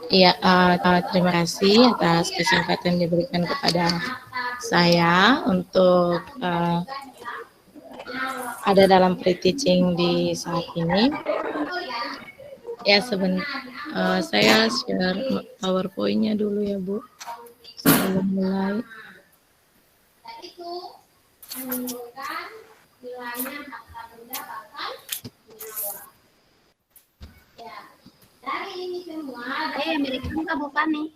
Iya, terima kasih atas kesempatan diberikan kepada saya untuk ada dalam pre-teaching di saat ini. Ya, saya share PowerPoint-nya dulu ya, Bu, sebelum mulai. Direkam kah bukan nih?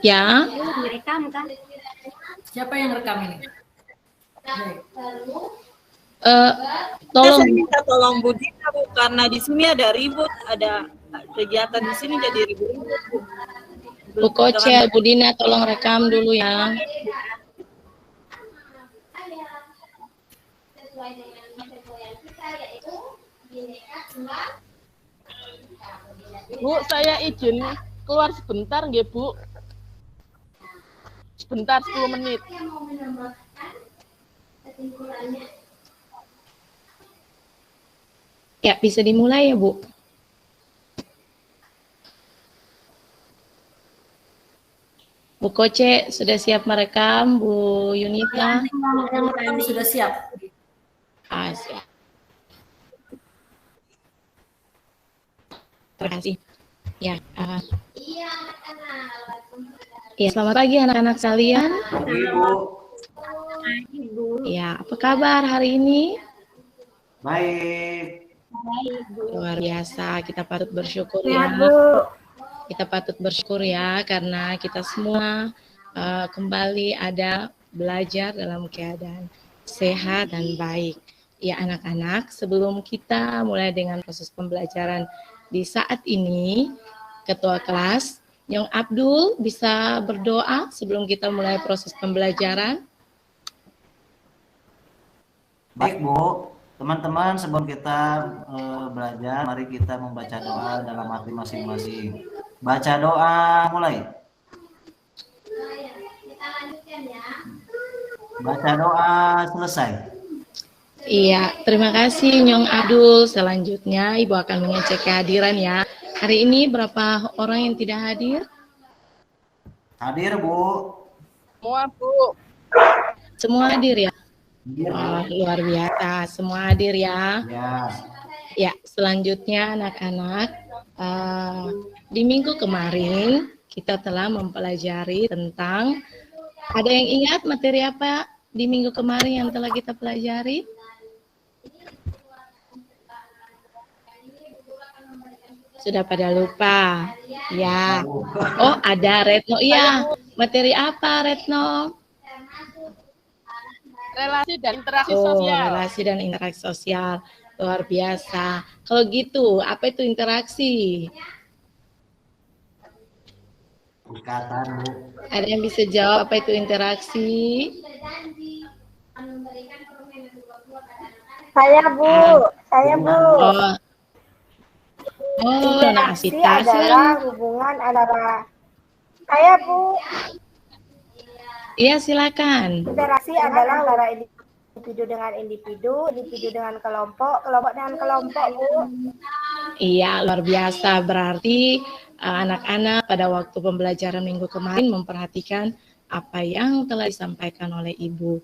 Ya. Direkam kan? Siapa yang rekam ini? Tolong. Saya minta tolong Bu Dina, Bu, karena di sini ada ribut, ada kegiatan di sini jadi ribut. Bu Koce, Bu Dina, tolong rekam dulu ya. Bu, saya izin keluar sebentar nggih, Bu. Sebentar, 10 menit. Ya, bisa dimulai ya, Bu. Bu Koce sudah siap merekam, Bu Yunita? Sudah siap. Siap. Terima kasih. Ya, ya, selamat pagi anak-anak sekalian. Ya, apa kabar hari ini? Baik. Luar biasa, kita patut bersyukur ya. Kita patut bersyukur ya karena kita semua kembali ada belajar dalam keadaan sehat dan baik. Ya anak-anak, sebelum kita mulai dengan proses pembelajaran di saat ini, Ketua kelas Nyong Abdul bisa berdoa sebelum kita mulai proses pembelajaran. Baik Bu, teman-teman sebelum kita belajar, mari kita membaca doa dalam hati masing-masing. Baca doa mulai. Baca doa selesai. Iya, terima kasih Nyong Abdul. Selanjutnya Ibu akan mengecek kehadiran ya. Hari ini berapa orang yang tidak hadir? Hadir Bu. Semua Bu. Semua hadir ya? Oh, luar biasa, semua hadir ya. Ya. Ya, selanjutnya anak-anak, di minggu kemarin kita telah mempelajari tentang, ada yang ingat materi apa di minggu kemarin yang telah kita pelajari? Sudah pada lupa? Ya. Oh, ada Retno. Iya, materi apa Retno? Relasi dan interaksi sosial. Relasi dan interaksi sosial. Luar biasa. Kalau gitu, apa itu interaksi? Ikatan Bu. Ada yang bisa jawab apa itu interaksi? Saya Bu. Interaksi adalah hubungan antara saya Bu. Iya, silakan. Interaksi adalah antara individu dengan individu, individu dengan kelompok, kelompok dengan kelompok Bu. Iya, luar biasa. Berarti anak-anak pada waktu pembelajaran minggu kemarin memperhatikan apa yang telah disampaikan oleh Ibu.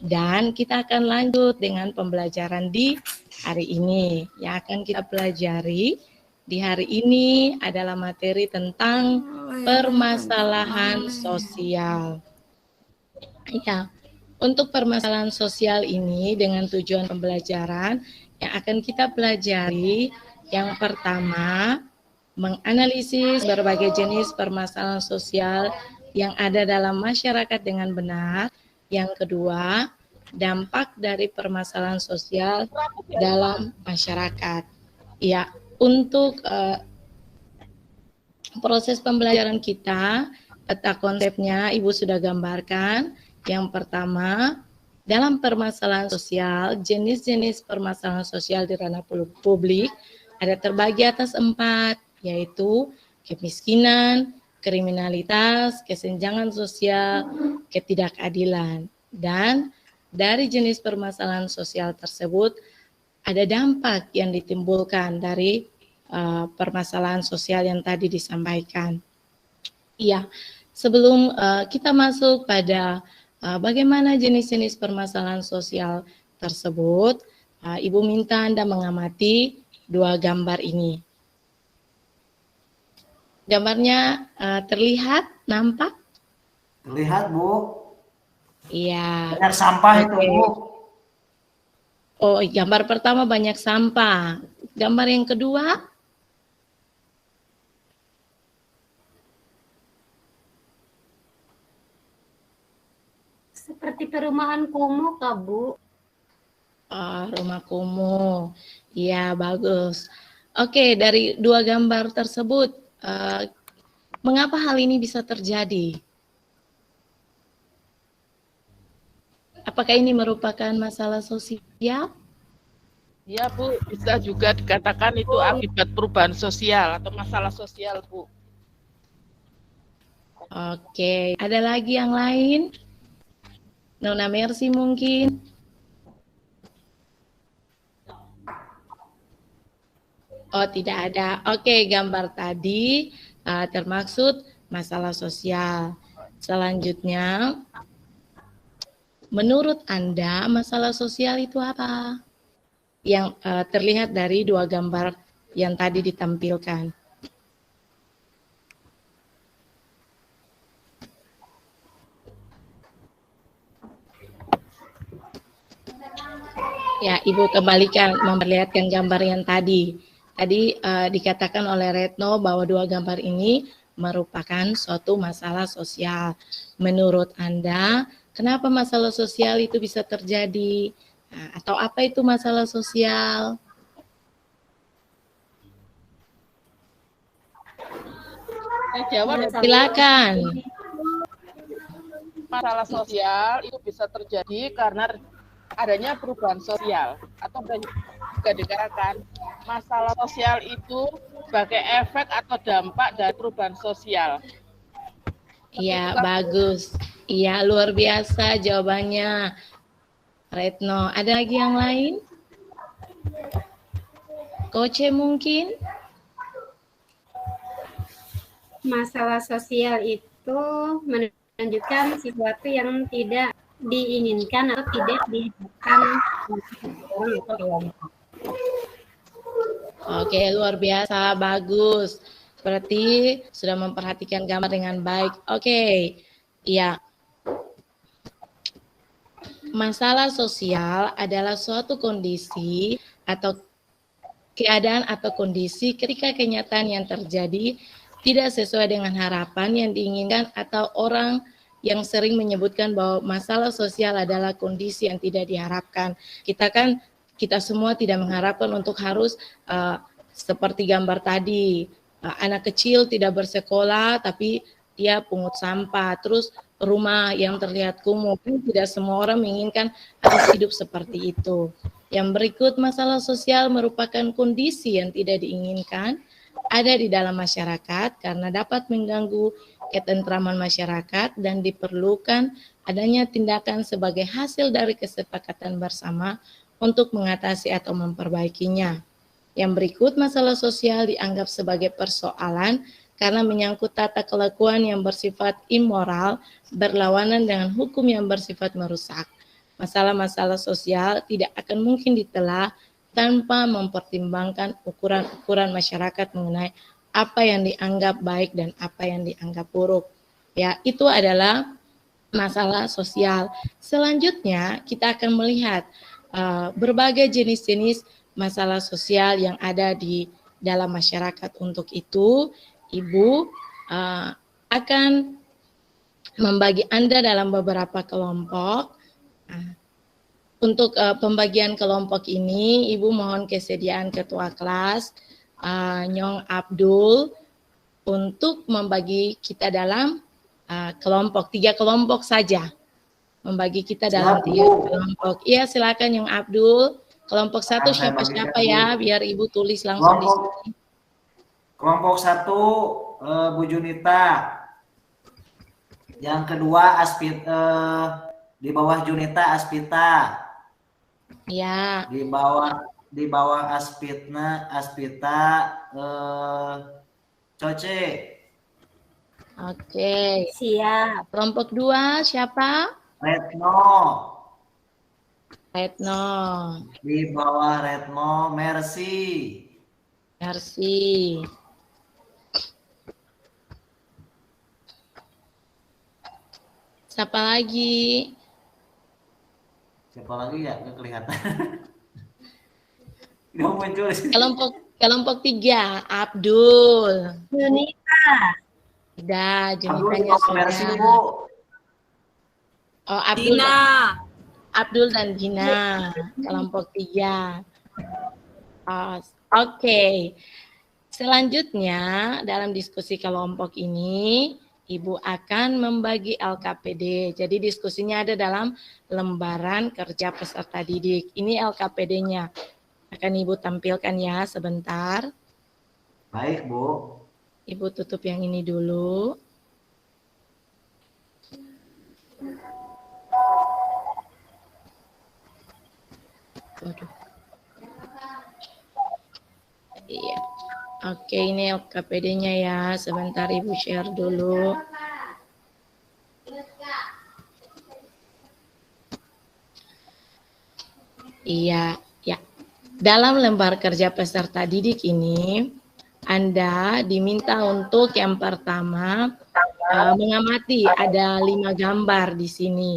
Dan kita akan lanjut dengan pembelajaran di hari ini. Yang akan kita pelajari di hari ini adalah materi tentang permasalahan sosial. Ya, untuk permasalahan sosial ini dengan tujuan pembelajaran yang akan kita pelajari, yang pertama, menganalisis berbagai jenis permasalahan sosial yang ada dalam masyarakat dengan benar. Yang kedua, dampak dari permasalahan sosial dalam masyarakat. Ya, untuk proses pembelajaran kita, peta konsepnya Ibu sudah gambarkan. Yang pertama, dalam permasalahan sosial, jenis-jenis permasalahan sosial di ranah publik ada terbagi atas 4, yaitu kemiskinan, kriminalitas, kesenjangan sosial, ketidakadilan. Dan dari jenis permasalahan sosial tersebut, ada dampak yang ditimbulkan dari permasalahan sosial yang tadi disampaikan. Iya, sebelum kita masuk pada bagaimana jenis-jenis permasalahan sosial tersebut, Ibu minta Anda mengamati dua gambar ini. Gambarnya terlihat, nampak? Terlihat, Bu. Iya. Banyak sampah itu, Bu. Oh, gambar pertama banyak sampah. Gambar yang kedua? Seperti perumahan kumuh, Kak, Bu. Rumah kumuh. Iya, bagus. Oke, dari dua gambar tersebut, mengapa hal ini bisa terjadi? Apakah ini merupakan masalah sosial? Ya Bu, bisa juga dikatakan itu akibat perubahan sosial atau masalah sosial Bu. Oke, ada lagi yang lain? Nona Mercy mungkin? Oh, tidak ada. Oke, gambar tadi termaksud masalah sosial. Selanjutnya, menurut Anda masalah sosial itu apa? Yang terlihat dari dua gambar yang tadi ditampilkan. Ya, Ibu kembalikan memperlihatkan gambar yang tadi. Tadi dikatakan oleh Retno bahwa dua gambar ini merupakan suatu masalah sosial. Menurut Anda, kenapa masalah sosial itu bisa terjadi? Nah, atau apa itu masalah sosial? Saya jawab, Silakan. masalah sosial itu bisa terjadi karena adanya perubahan sosial atau juga dikatakan masalah sosial itu sebagai efek atau dampak dari perubahan sosial. Iya, bagus. Iya, luar biasa jawabannya. Retno, ada lagi yang lain? Koce mungkin? Masalah sosial itu menunjukkan sesuatu yang tidak diinginkan atau tidak diharapkan orang atau kelompok. Oke, luar biasa, bagus. Berarti sudah memperhatikan gambar dengan baik. Oke, iya. Masalah sosial adalah suatu kondisi atau keadaan atau kondisi ketika kenyataan yang terjadi tidak sesuai dengan harapan yang diinginkan atau orang yang sering menyebutkan bahwa masalah sosial adalah kondisi yang tidak diharapkan. Kita semua tidak mengharapkan untuk harus seperti gambar tadi, anak kecil tidak bersekolah tapi dia pungut sampah, terus rumah yang terlihat kumuh. Tidak semua orang menginginkan harus hidup seperti itu. Yang berikut, masalah sosial merupakan kondisi yang tidak diinginkan ada di dalam masyarakat karena dapat mengganggu ketentraman masyarakat dan diperlukan adanya tindakan sebagai hasil dari kesepakatan bersama untuk mengatasi atau memperbaikinya. Yang berikut, masalah sosial dianggap sebagai persoalan karena menyangkut tata kelakuan yang bersifat immoral, berlawanan dengan hukum yang bersifat merusak. Masalah-masalah sosial tidak akan mungkin ditelah tanpa mempertimbangkan ukuran-ukuran masyarakat mengenai apa yang dianggap baik dan apa yang dianggap buruk. Ya, itu adalah masalah sosial. Selanjutnya, kita akan melihat berbagai jenis-jenis masalah sosial yang ada di dalam masyarakat. Untuk itu, Ibu akan membagi Anda dalam beberapa kelompok. Untuk pembagian kelompok ini, Ibu mohon kesediaan Ketua Kelas, Nyong Abdul, untuk membagi kita dalam kelompok, 3 kelompok saja. Membagi kita dalam 3 kelompok. Iya, silakan Nyong Abdul. Kelompok 1 siapa-siapa ya, biar Ibu tulis langsung di sini. Kelompok 1 Bu Junita. Yang kedua di bawah Junita Aspita. Ya. Di bawah di bawah Aspita Coce. Oke. Siap. Kelompok 2 siapa? Retno. Retno. Di bawah Retno Mercy. Mercy. Siapa lagi? Siapa lagi ya? Nggak kelihatan. Nggak muncul. Kelompok 3 Abdul. Junita. Udah, Abdul Junitanya Mercy, sudah. Bu. Oh, Abdul. Dina. Abdul dan Dina, kelompok 3. Oke. Selanjutnya, dalam diskusi kelompok ini, Ibu akan membagi LKPD. Jadi diskusinya ada dalam lembaran kerja peserta didik. Ini LKPD-nya. Akan Ibu tampilkan ya sebentar. Baik, Bu. Ibu tutup yang ini dulu. Waduh. Iya. Oke, ini LKPD-nya ya. Sebentar Ibu share dulu. Iya, ya. Dalam lembar kerja peserta didik ini, Anda diminta untuk yang pertama mengamati ada 5 gambar di sini.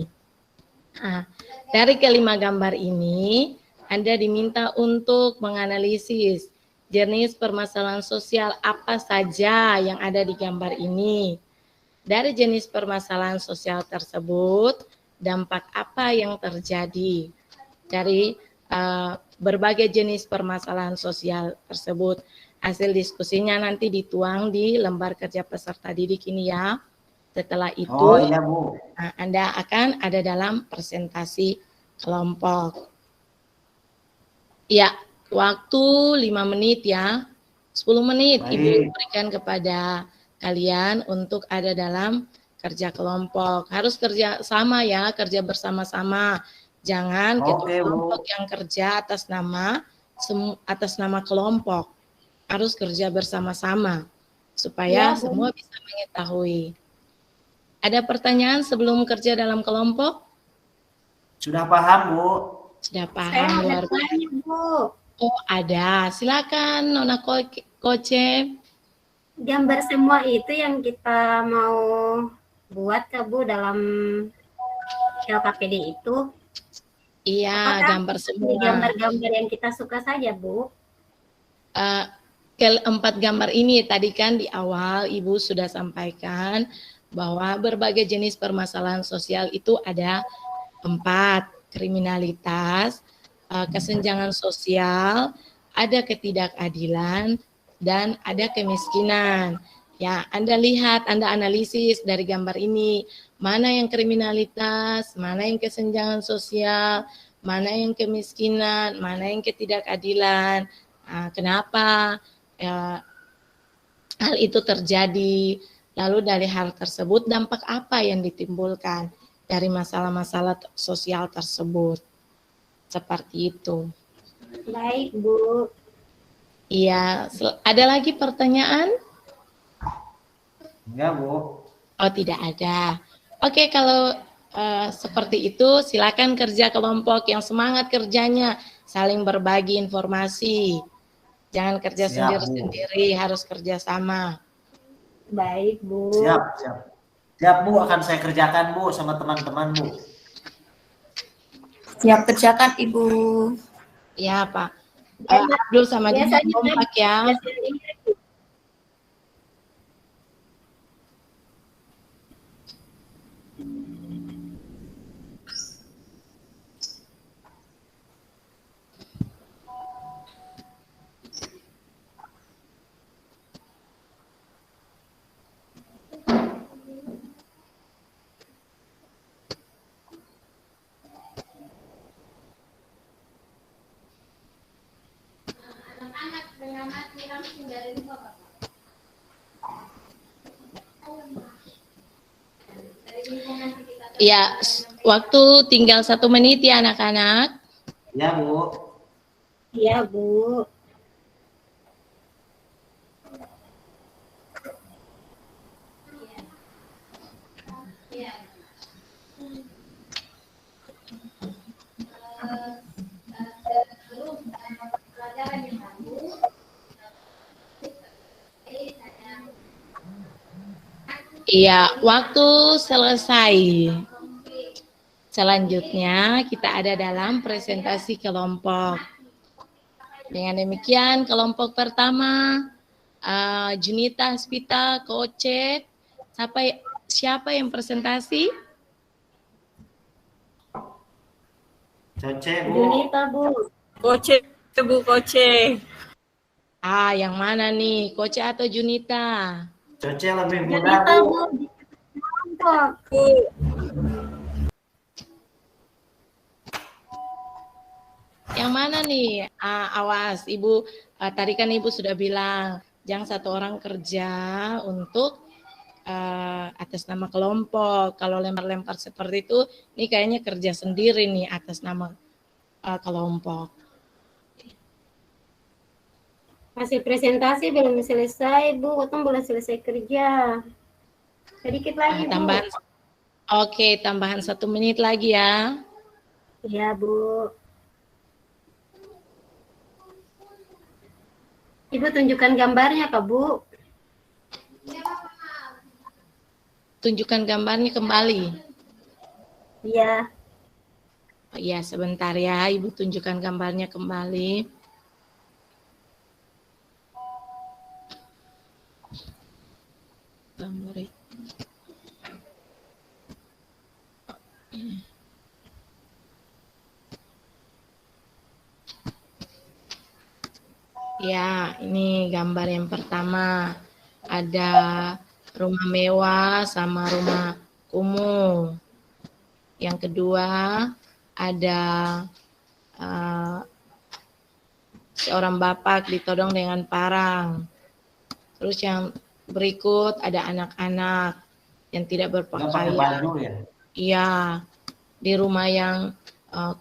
Nah, dari kelima gambar ini, Anda diminta untuk menganalisis jenis permasalahan sosial apa saja yang ada di gambar ini. Dari jenis permasalahan sosial tersebut, dampak apa yang terjadi dari berbagai jenis permasalahan sosial tersebut. Hasil diskusinya nanti dituang di lembar kerja peserta didik ini ya. Setelah itu, iya, Bu. Anda akan ada dalam presentasi kelompok. Ya, waktu 5 menit ya, 10 menit Baik. Ibu berikan kepada kalian untuk ada dalam kerja kelompok. Harus kerja sama ya, kerja bersama-sama. Jangan ketua kelompok yang kerja atas nama kelompok. Harus kerja bersama-sama supaya semua bisa mengetahui. Ada pertanyaan sebelum kerja dalam kelompok? Sudah paham, Bu? Sudah paham, luar biasa. Bu. Oh, ada. Silakan Nona Koce. Gambar semua itu yang kita mau buat ke Bu dalam LKPD itu. Iya, gambar semua. Gambar-gambar yang kita suka saja, Bu. Keempat gambar ini tadi kan di awal Ibu sudah sampaikan bahwa berbagai jenis permasalahan sosial itu ada 4, kriminalitas, kesenjangan sosial, ada ketidakadilan, dan ada kemiskinan. Ya, Anda lihat, Anda analisis dari gambar ini, mana yang kriminalitas, mana yang kesenjangan sosial, mana yang kemiskinan, mana yang ketidakadilan. Nah, kenapa hal itu terjadi? Lalu dari hal tersebut dampak apa yang ditimbulkan dari masalah-masalah sosial tersebut? Seperti itu. Baik, Bu. Iya, ada lagi pertanyaan? Enggak, Bu. Oh, tidak ada. Oke, kalau seperti itu silakan kerja kelompok yang semangat kerjanya, saling berbagi informasi. Jangan kerja sendiri-sendiri, harus kerja sama. Baik, Bu. Siap, Bu. Akan saya kerjakan, Bu, sama teman-teman, Bu. Siap kerjakan, Ibu. Ya, Pak. Abdul sama Dina kompak ya. Ya, waktu tinggal 1 menit ya anak-anak. Ya, Bu. Iya, Bu. Iya, waktu selesai. Selanjutnya kita ada dalam presentasi kelompok. Dengan demikian kelompok pertama Junita, Spita, Koce. Siapa yang presentasi? Coce, Bu. Junita, Bu. Koce, Bu Koce. Yang mana nih? Koce atau Junita? Coce lebih mudah, Junita, Bu. Bu. Di kelompok. Bu. Yang mana nih? Awas, Ibu. Tadi kan Ibu sudah bilang, jangan satu orang kerja untuk atas nama kelompok. Kalau lempar-lempar seperti itu, ini kayaknya kerja sendiri nih atas nama kelompok. Hasil presentasi belum selesai, Bu. Otong belum selesai kerja. Sedikit lagi, Bu. Tambahan 1 menit lagi ya. Iya, Bu. Ibu tunjukkan gambarnya, Kak, Bu. Tunjukkan gambarnya kembali. Iya. Ya, sebentar ya, Ibu tunjukkan gambarnya kembali. Gambar itu. Ya, ini gambar yang pertama. Ada rumah mewah sama rumah kumuh. Yang kedua, ada seorang bapak ditodong dengan parang. Terus yang berikut ada anak-anak yang tidak berpakaian. Baju ya? Iya, di rumah yang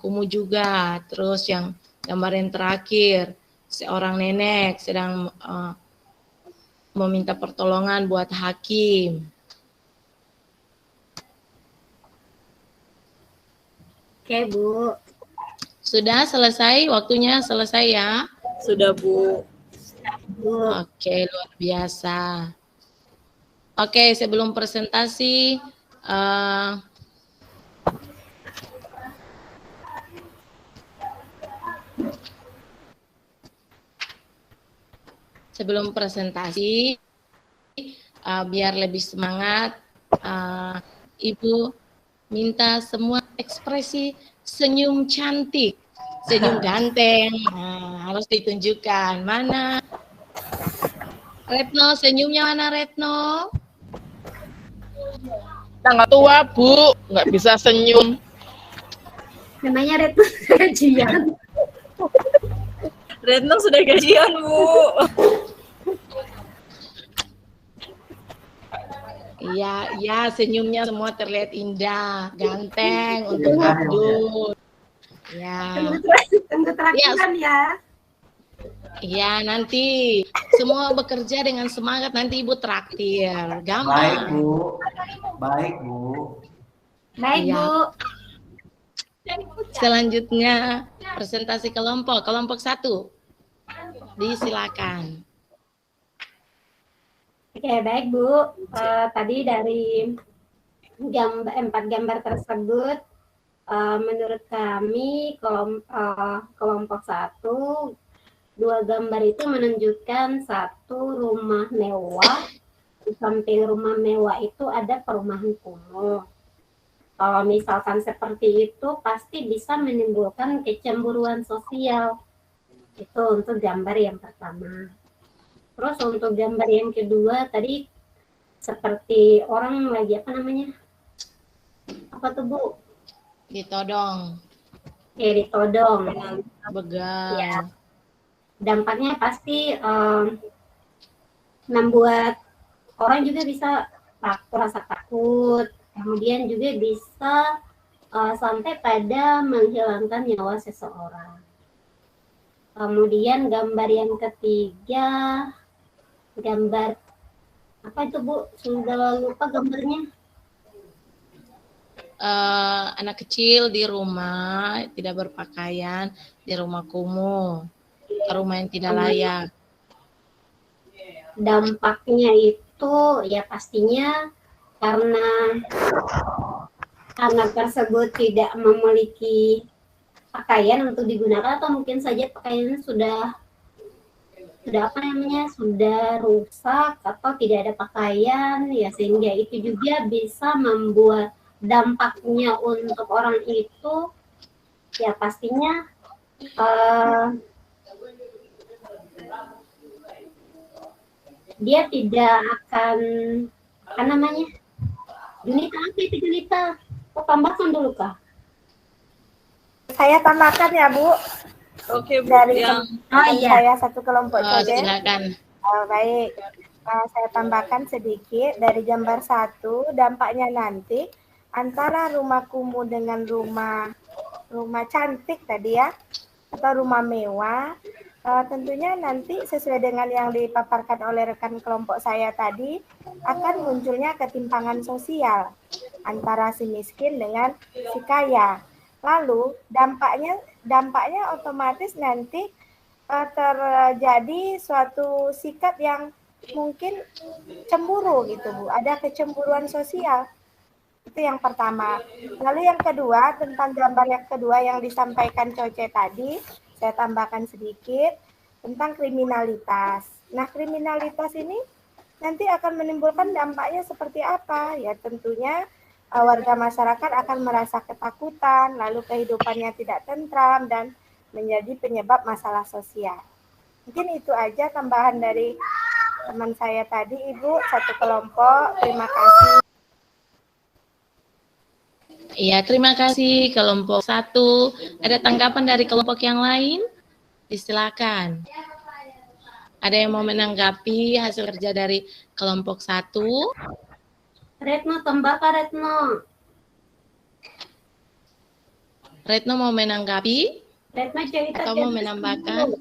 kumuh juga. Terus yang gambar yang terakhir, seorang nenek sedang meminta pertolongan buat hakim. Oke, Bu. Sudah selesai? Waktunya selesai ya? Sudah, Bu. Oke, luar biasa. Oke, sebelum presentasi, biar lebih semangat, Ibu minta semua ekspresi senyum cantik, senyum ganteng, harus ditunjukkan. Mana? Retno, senyumnya mana Retno? Tanggal tua, Bu, nggak bisa senyum. Namanya Retno gajian. Retno sudah gajian, Bu. Iya, senyumnya semua terlihat indah, ganteng untuk Abdul. Ya. Tunggu terakhiran ya. Iya, nanti semua bekerja dengan semangat, nanti Ibu traktir. Baik, Gampang. Bu. Baik, Bu. Baik, Ya. Bu. Selanjutnya presentasi kelompok 1. Disilakan. Oke, baik, Bu. Tadi dari 4 gambar tersebut, menurut kami kelompok 1, 2 gambar itu menunjukkan 1 rumah mewah. Di samping rumah mewah itu ada perumahan kumuh. Kalau misalkan seperti itu, pasti bisa menimbulkan kecemburuan sosial. Itu untuk gambar yang pertama. Terus untuk gambar yang kedua, tadi seperti orang lagi apa namanya? Apa tuh, Bu? Ditodong. Ditodong. Begal. Ya. Dampaknya pasti membuat orang juga bisa rasa takut, kemudian juga bisa sampai pada menghilangkan nyawa seseorang. Kemudian gambar yang ketiga, gambar apa itu Bu? Sudah lupa gambarnya. Anak kecil di rumah tidak berpakaian, di rumah kumuh, rumah yang tidak layak. Dampaknya itu ya pastinya karena anak tersebut tidak memiliki pakaian untuk digunakan, atau mungkin saja pakaiannya sudah apa namanya, sudah rusak atau tidak ada pakaian, ya sehingga itu juga bisa membuat dampaknya untuk orang itu ya pastinya dia tidak akan apa namanya, Junita, apa itu Junita? Kok tambahkan dulu Kak? Saya tambahkan ya Bu. Oke, Bu. Dari Yang saya satu kelompok saja. Silakan. Baik, saya tambahkan sedikit dari gambar 1, dampaknya nanti antara rumah kumuh dengan rumah cantik tadi ya, atau rumah mewah, tentunya nanti sesuai dengan yang dipaparkan oleh rekan kelompok saya tadi, akan munculnya ketimpangan sosial antara si miskin dengan si kaya. Lalu dampaknya otomatis nanti terjadi suatu sikap yang mungkin cemburu gitu Bu, ada kecemburuan sosial. Itu yang pertama. Lalu yang kedua, tentang gambar yang kedua yang disampaikan Coce tadi, saya tambahkan sedikit tentang kriminalitas. Nah, kriminalitas ini nanti akan menimbulkan dampaknya seperti apa? Ya tentunya warga masyarakat akan merasa ketakutan, lalu kehidupannya tidak tentram dan menjadi penyebab masalah sosial. Mungkin itu aja tambahan dari teman saya tadi, Ibu, satu kelompok. Terima kasih. Iya, terima kasih kelompok 1. Ada tanggapan dari kelompok yang lain? Silakan. Ada yang mau menanggapi hasil kerja dari kelompok 1? Retno, tambahkan Retno. Retno mau menanggapi? Retno cerita Atau mau menambahkan?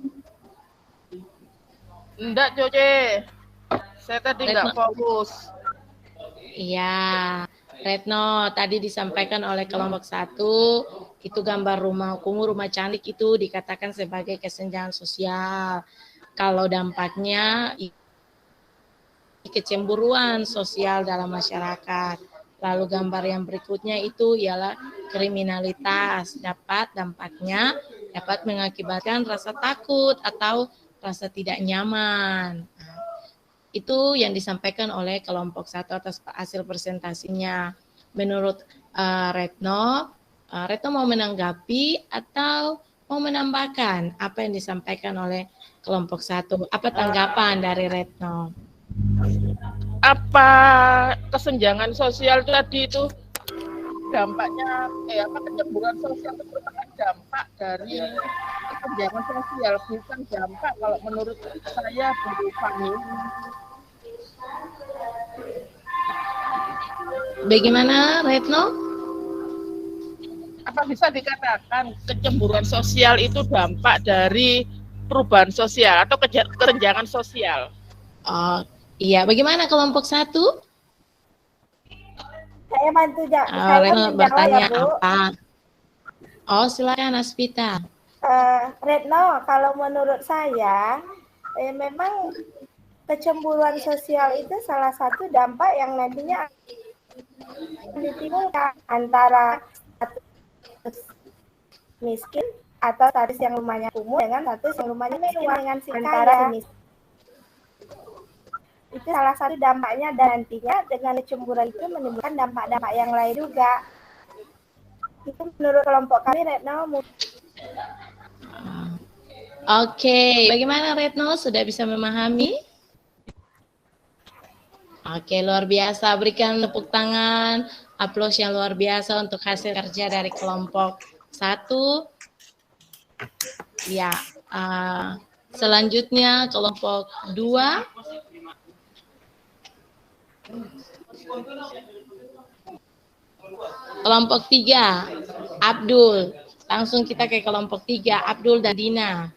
Enggak, Coce. Saya tadi enggak fokus. Iya, Retno tadi disampaikan oleh kelompok 1, itu gambar rumah kumuh, rumah cantik itu dikatakan sebagai kesenjangan sosial. Kalau dampaknya kecemburuan sosial dalam masyarakat. Lalu gambar yang berikutnya itu ialah kriminalitas. Dampaknya dapat mengakibatkan rasa takut atau rasa tidak nyaman. Itu yang disampaikan oleh kelompok 1 atas hasil presentasinya. Menurut Retno mau menanggapi atau mau menambahkan apa yang disampaikan oleh kelompok 1? Apa tanggapan dari Retno? Apa kesenjangan sosial tadi itu dampaknya kecemburuan sosial itu merupakan dampak dari kesenjangan sosial, bukan dampak kalau menurut saya Bu Fani. Bagaimana Retno? Apa bisa dikatakan kecemburuan sosial itu dampak dari perubahan sosial atau kesenjangan sosial? Oh, iya. Bagaimana kelompok 1? Saya bantu Retno bertanya ya, Bu. apa? Oh, silakan Aspita. Retno, kalau menurut saya memang kecemburuan sosial itu salah satu dampak yang nantinya ditimbulkan antara status miskin atau status yang rumahnya kumuh dengan status yang rumahnya mewah dengan si kaya. Itu salah satu dampaknya, dan nantinya dengan kecemburuan itu menimbulkan dampak-dampak yang lain juga. Itu menurut kelompok kami, Retno. Oke, bagaimana Retno? Sudah bisa memahami? Oke, luar biasa. Berikan tepuk tangan, aplaus yang luar biasa untuk hasil kerja dari kelompok 1. Ya, selanjutnya kelompok 2. Kelompok 3, Abdul. Langsung kita ke kelompok 3, Abdul dan Dina.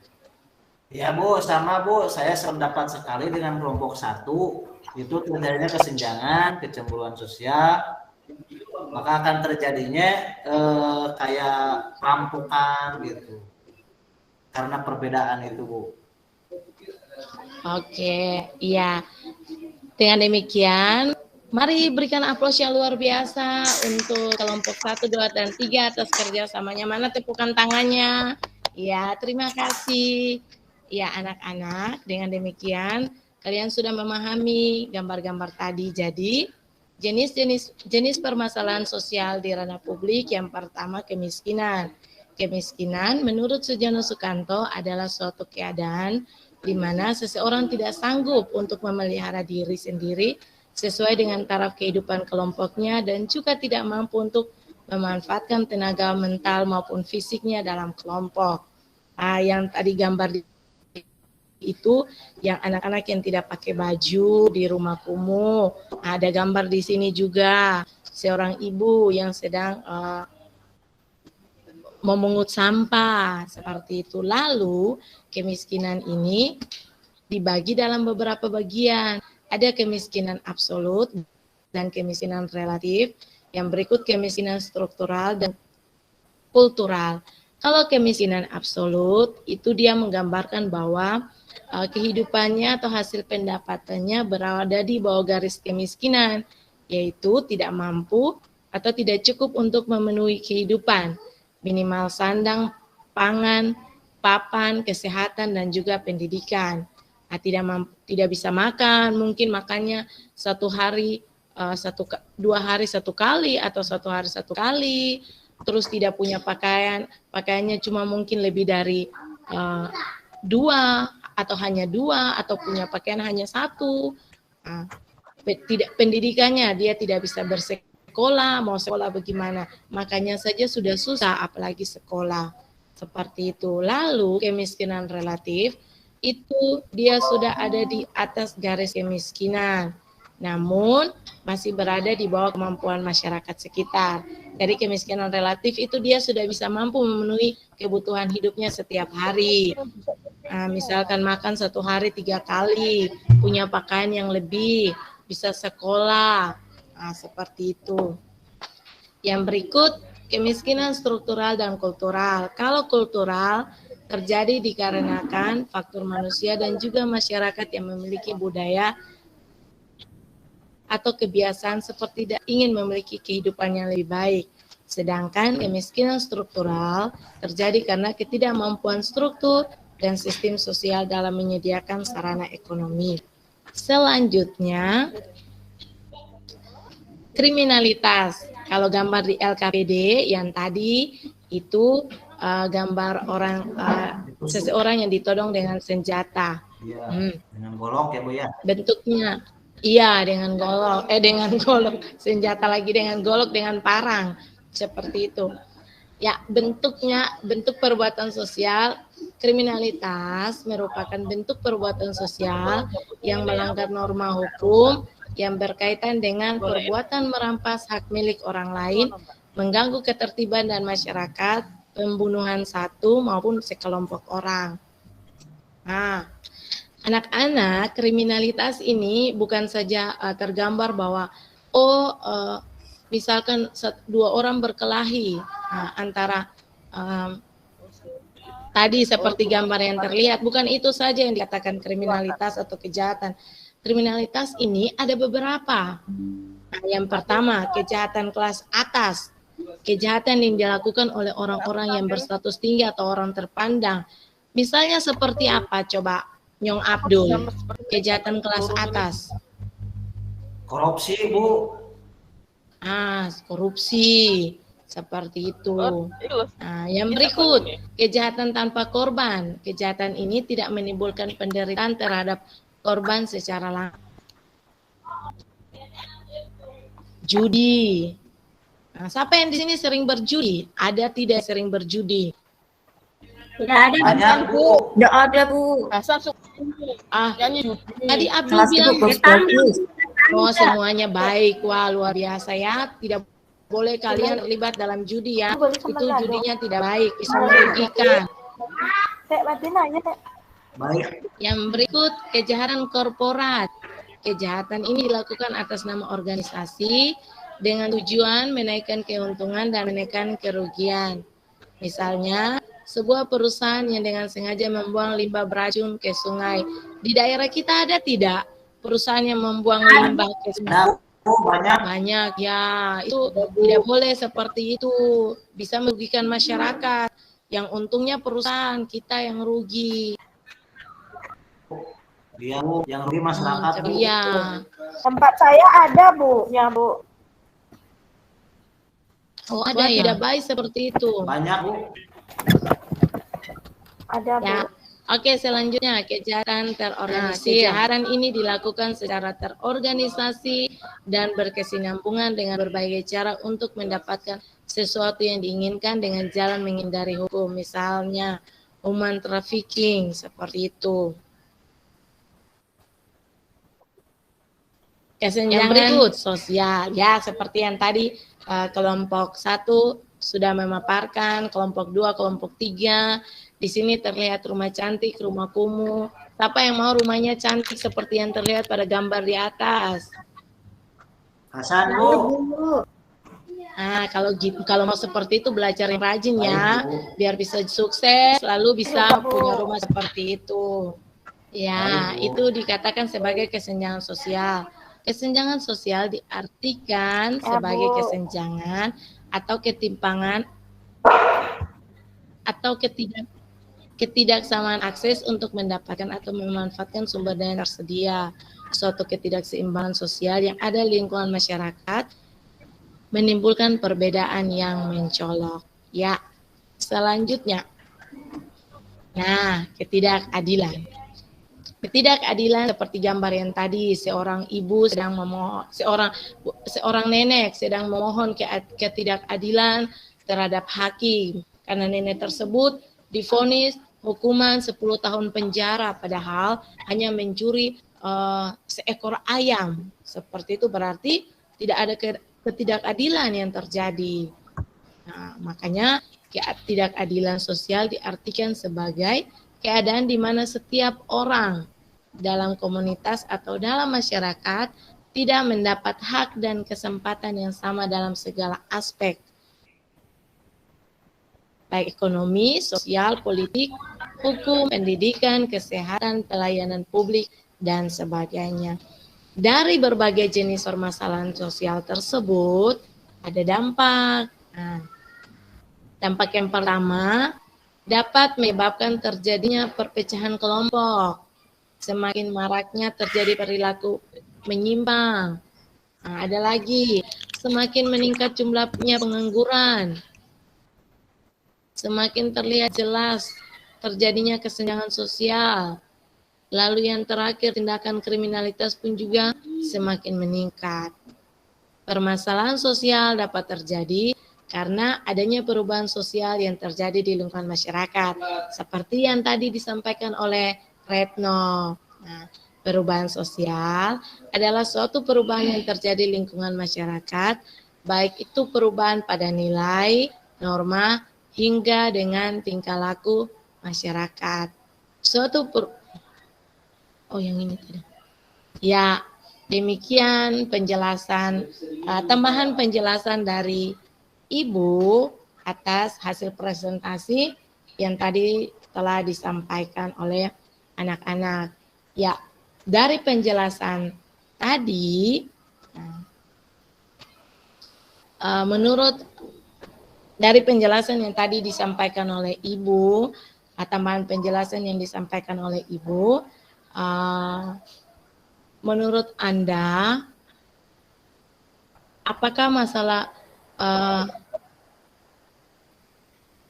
Ya Bu, sama Bu, saya sependapat sekali dengan kelompok 1. Itu terjadinya kesenjangan, kecemburuan sosial, maka akan terjadinya kayak perampokan gitu. Karena perbedaan itu Bu. Oke, iya. Dengan demikian, mari berikan aplaus yang luar biasa untuk kelompok 1, 2, dan 3 atas kerjasamanya. Mana tepukan tangannya? Ya, terima kasih. Ya, anak-anak, dengan demikian kalian sudah memahami gambar-gambar tadi. Jadi, jenis permasalahan sosial di ranah publik yang pertama kemiskinan. Kemiskinan menurut Sujono Sukanto adalah suatu keadaan di mana seseorang tidak sanggup untuk memelihara diri sendiri sesuai dengan taraf kehidupan kelompoknya dan juga tidak mampu untuk memanfaatkan tenaga mental maupun fisiknya dalam kelompok. Yang tadi gambar itu yang anak-anak yang tidak pakai baju di rumah kumuh. Ada gambar di sini juga seorang ibu yang sedang memungut sampah seperti itu. Lalu kemiskinan ini dibagi dalam beberapa bagian. Ada kemiskinan absolut dan kemiskinan relatif. Yang berikut kemiskinan struktural dan kultural. Kalau kemiskinan absolut itu dia menggambarkan bahwa kehidupannya atau hasil pendapatannya berada di bawah garis kemiskinan, yaitu tidak mampu atau tidak cukup untuk memenuhi kehidupan, minimal sandang, pangan, papan, kesehatan, dan juga pendidikan. Tidak bisa makan, mungkin makannya 1 hari, 2 hari 1 kali, atau 1 hari 1 kali, terus tidak punya pakaian, pakaiannya cuma mungkin lebih dari 2, atau hanya 2, atau punya pakaian hanya 1. Tidak, pendidikannya dia tidak bisa bersekolah, mau sekolah bagaimana, makanya saja sudah susah apalagi sekolah, seperti itu. Lalu kemiskinan relatif itu dia sudah ada di atas garis kemiskinan, namun masih berada di bawah kemampuan masyarakat sekitar. Jadi kemiskinan relatif itu dia sudah bisa mampu memenuhi kebutuhan hidupnya setiap hari. Misalkan makan 1 hari 3 kali, punya pakaian yang lebih, bisa sekolah, seperti itu. Yang berikut kemiskinan struktural dan kultural. Kalau kultural terjadi dikarenakan faktor manusia dan juga masyarakat yang memiliki budaya atau kebiasaan seperti tidak ingin memiliki kehidupan yang lebih baik. Sedangkan kemiskinan struktural terjadi karena ketidakmampuan struktur dan sistem sosial dalam menyediakan sarana ekonomi. Selanjutnya, kriminalitas. Kalau gambar di LKPD yang tadi itu gambar seseorang yang ditodong dengan senjata. Iya, dengan golok ya Bu ya. Bentuknya iya dengan golok, senjata lagi dengan golok, dengan parang, seperti itu. Ya, bentuk perbuatan sosial. Kriminalitas merupakan bentuk perbuatan sosial yang melanggar norma hukum yang berkaitan dengan perbuatan merampas hak milik orang lain, mengganggu ketertiban dan masyarakat, pembunuhan satu maupun sekelompok orang. Nah, anak-anak, kriminalitas ini bukan saja tergambar bahwa misalkan 2 orang berkelahi antara tadi seperti gambar yang terlihat, bukan itu saja yang dikatakan kriminalitas atau kejahatan. Kriminalitas ini ada beberapa. Yang pertama, kejahatan kelas atas. Kejahatan yang dilakukan oleh orang-orang yang berstatus tinggi atau orang terpandang. Misalnya seperti apa coba, Nyong Abdul? Kejahatan kelas atas. Korupsi Bu. Korupsi. Seperti itu. Yang berikut, kejahatan tanpa korban. Kejahatan ini tidak menimbulkan penderitaan terhadap korban secara langsung. Judi. Siapa yang di sini sering berjudi? Ada tidak sering berjudi? Tidak ada. Banyak Bu. Tidak ada Bu. Tadi Abdul bilang semuanya baik. Wah, luar biasa ya. Tidak boleh kalian terlibat dalam judi ya. Itu judinya tidak baik, bisa merugikan. Baik. Yang berikut, kejahatan korporat. Kejahatan ini dilakukan atas nama organisasi dengan tujuan menaikkan keuntungan dan menekan kerugian. Misalnya, sebuah perusahaan yang dengan sengaja membuang limbah beracun ke sungai. Di daerah kita ada tidak perusahaan yang membuang limbah ke sungai? Banyak. Banyak ya, itu tidak boleh seperti itu. Bisa merugikan masyarakat. Yang untungnya perusahaan, kita yang rugi. Dia Bu, yang rugi masyarakat Bu. Iya. Tempat saya ada Bu, ya Bu. Oh, ada ya? Tidak baik seperti itu. Banyak Bu. Ada Bu. Ya. Oke, selanjutnya kejahatan terorganisasi. Kejahatan ini dilakukan secara terorganisasi dan berkesinambungan dengan berbagai cara untuk mendapatkan sesuatu yang diinginkan dengan jalan menghindari hukum. Misalnya, human trafficking, seperti itu. Kesenjangan sosial, ya seperti yang tadi kelompok 1 sudah memaparkan, kelompok 2, kelompok 3. Di sini terlihat rumah cantik, rumah kumuh. Siapa yang mau rumahnya cantik seperti yang terlihat pada gambar di atas? Hasan Bu. Nah, kalau mau seperti itu belajar yang rajin ya, biar bisa sukses, lalu bisa punya rumah seperti itu. Ya, itu dikatakan sebagai kesenjangan sosial. Kesenjangan sosial diartikan sebagai kesenjangan atau ketimpangan atau ketidaksamaan akses untuk mendapatkan atau memanfaatkan sumber daya yang tersedia. Suatu ketidakseimbangan sosial yang ada di lingkungan masyarakat menimbulkan perbedaan yang mencolok. Ya, selanjutnya. Nah, ketidakadilan. Ketidakadilan seperti gambar yang tadi, seorang ibu sedang memohon, seorang nenek sedang memohon ketidakadilan terhadap hakim karena nenek tersebut divonis hukuman 10 tahun penjara padahal hanya mencuri seekor ayam. Seperti itu berarti tidak ada ketidakadilan yang terjadi. Nah, makanya ketidakadilan sosial diartikan sebagai keadaan di mana setiap orang dalam komunitas atau dalam masyarakat tidak mendapat hak dan kesempatan yang sama dalam segala aspek, baik ekonomi, sosial, politik, hukum, pendidikan, kesehatan, pelayanan publik, dan sebagainya. Dari berbagai jenis permasalahan sosial tersebut, ada dampak. Nah, dampak yang pertama, dapat menyebabkan terjadinya perpecahan kelompok. Semakin maraknya terjadi perilaku menyimpang. Nah, ada lagi, semakin meningkat jumlahnya pengangguran. Semakin terlihat jelas terjadinya kesenjangan sosial. Lalu yang terakhir, tindakan kriminalitas pun juga semakin meningkat. Permasalahan sosial dapat terjadi karena adanya perubahan sosial yang terjadi di lingkungan masyarakat. Seperti yang tadi disampaikan oleh Retno. Nah, perubahan sosial adalah suatu perubahan yang terjadi di lingkungan masyarakat, baik itu perubahan pada nilai, norma, hingga dengan tingkah laku masyarakat. yang ini tadi. Ya, demikian penjelasan, tambahan penjelasan dari Ibu atas hasil presentasi yang tadi telah disampaikan oleh anak-anak. Ya, dari penjelasan tadi, menurut dari penjelasan yang tadi disampaikan oleh Ibu, tambahan penjelasan yang disampaikan oleh Ibu, menurut Anda, apakah masalah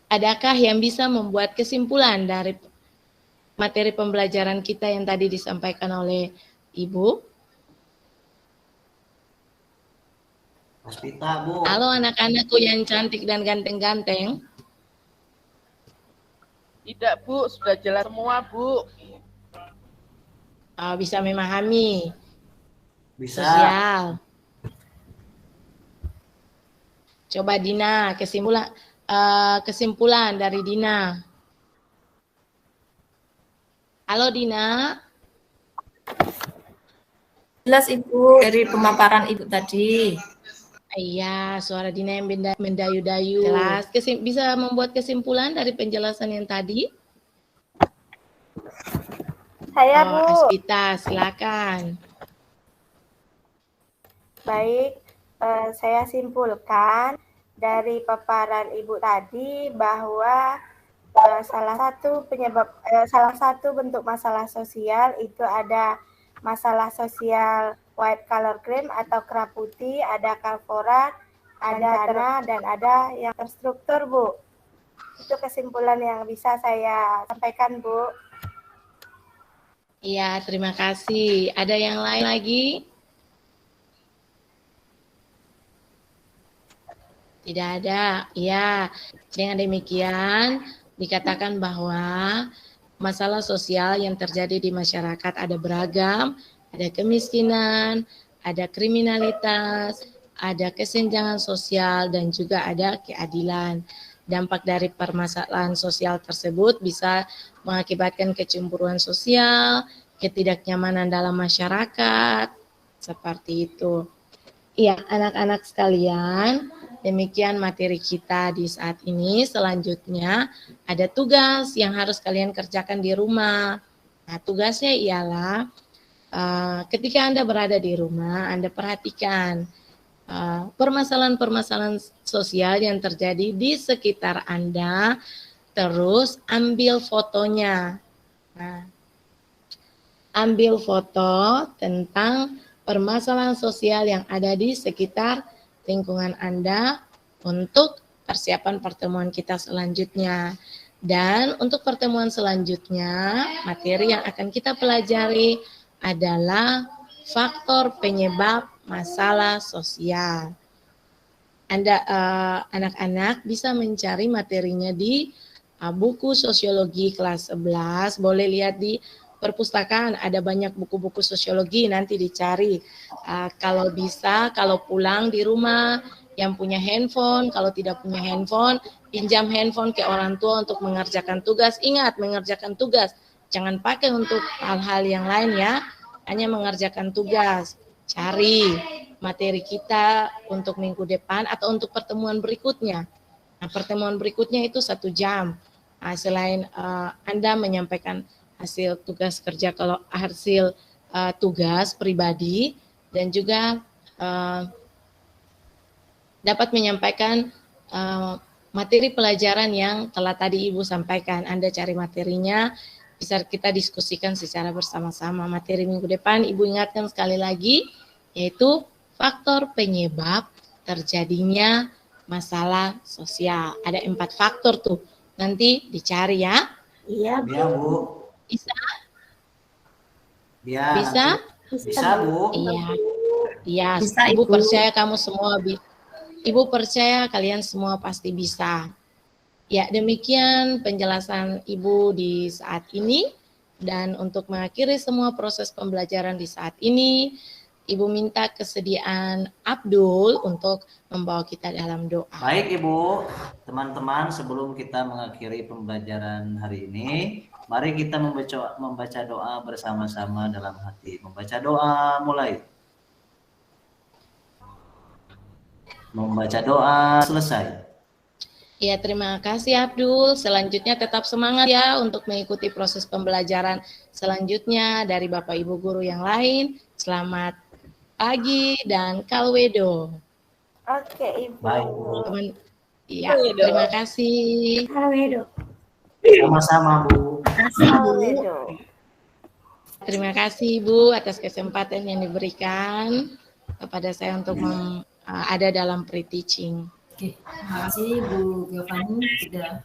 adakah yang bisa membuat kesimpulan dari materi pembelajaran kita yang tadi disampaikan oleh Ibu? Mas Pita, Bu. Halo anak-anakku yang cantik dan ganteng-ganteng. Tidak, Bu. Sudah jelas semua, Bu. Bisa memahami. Bisa. Sosial. Coba Dina, kesimpulan dari Dina. Halo Dina. Jelas Ibu dari pemaparan Ibu tadi. Iya, suara Dina yang mendayu-dayu. Jelas, bisa membuat kesimpulan dari penjelasan yang tadi? Saya, Bu. Asvita, silakan. Baik, saya simpulkan dari paparan Ibu tadi bahwa salah satu bentuk masalah sosial itu ada masalah sosial white collar crime atau kerap putih, ada kalpora, ada tanah, dan ada yang terstruktur, Bu. Itu kesimpulan yang bisa saya sampaikan, Bu. Iya, terima kasih. Ada yang lain lagi? Tidak ada. Ya, dengan demikian dikatakan bahwa masalah sosial yang terjadi di masyarakat ada beragam, ada kemiskinan, ada kriminalitas, ada kesenjangan sosial, dan juga ada keadilan. Dampak dari permasalahan sosial tersebut bisa mengakibatkan kecemburuan sosial, ketidaknyamanan dalam masyarakat, seperti itu. Iya, anak-anak sekalian, demikian materi kita di saat ini. Selanjutnya ada tugas yang harus kalian kerjakan di rumah. Nah, tugasnya ialah ketika Anda berada di rumah, Anda perhatikan permasalahan-permasalahan sosial yang terjadi di sekitar Anda, terus ambil fotonya. Nah, ambil foto tentang permasalahan sosial yang ada di sekitar lingkungan Anda untuk persiapan pertemuan kita selanjutnya. Dan untuk pertemuan selanjutnya, materi yang akan kita pelajari adalah faktor penyebab masalah sosial. Anda anak-anak bisa mencari materinya di buku sosiologi kelas 11. Boleh lihat di perpustakaan, ada banyak buku-buku sosiologi, nanti dicari. Kalau bisa, kalau pulang di rumah, yang punya handphone, kalau tidak punya handphone, pinjam handphone ke orang tua untuk mengerjakan tugas. Ingat, mengerjakan tugas. Jangan pakai untuk hal-hal yang lain ya, hanya mengerjakan tugas. Cari materi kita untuk minggu depan atau untuk pertemuan berikutnya. Nah, pertemuan berikutnya itu 1 jam. Nah, selain Anda menyampaikan hasil tugas kerja, kalau hasil tugas pribadi, dan juga dapat menyampaikan materi pelajaran yang telah tadi Ibu sampaikan. Anda cari materinya, bisa kita diskusikan secara bersama-sama. Materi minggu depan Ibu ingatkan sekali lagi, yaitu faktor penyebab terjadinya masalah sosial. Ada 4 faktor tuh, nanti dicari ya. Iya, Ya, Bu. Bisa? Ya, Bisa? Bisa, Bu. Iya. Iya, Bisa, Ibu Ibu. percaya kamu semua Ibu percaya kalian semua pasti bisa. Ya, demikian penjelasan Ibu di saat ini. Dan untuk mengakhiri semua proses pembelajaran di saat ini, Ibu minta kesediaan Abdul untuk membawa kita dalam doa. Baik Ibu, teman-teman, sebelum kita mengakhiri pembelajaran hari ini, mari kita membaca doa bersama-sama dalam hati. Membaca doa mulai. Membaca doa selesai. Ya, terima kasih Abdul. Selanjutnya tetap semangat ya untuk mengikuti proses pembelajaran selanjutnya dari Bapak Ibu guru yang lain. Selamat pagi dan kalwedo. Oke, Ibu. Baik, Bu. Iya, terima kasih. Kalwedo. Sama-sama, Bu. Kalwedo. Terima kasih Ibu atas kesempatan yang diberikan kepada saya untuk ada dalam pre-teaching. Oke, terima kasih Bu Giovanni sudah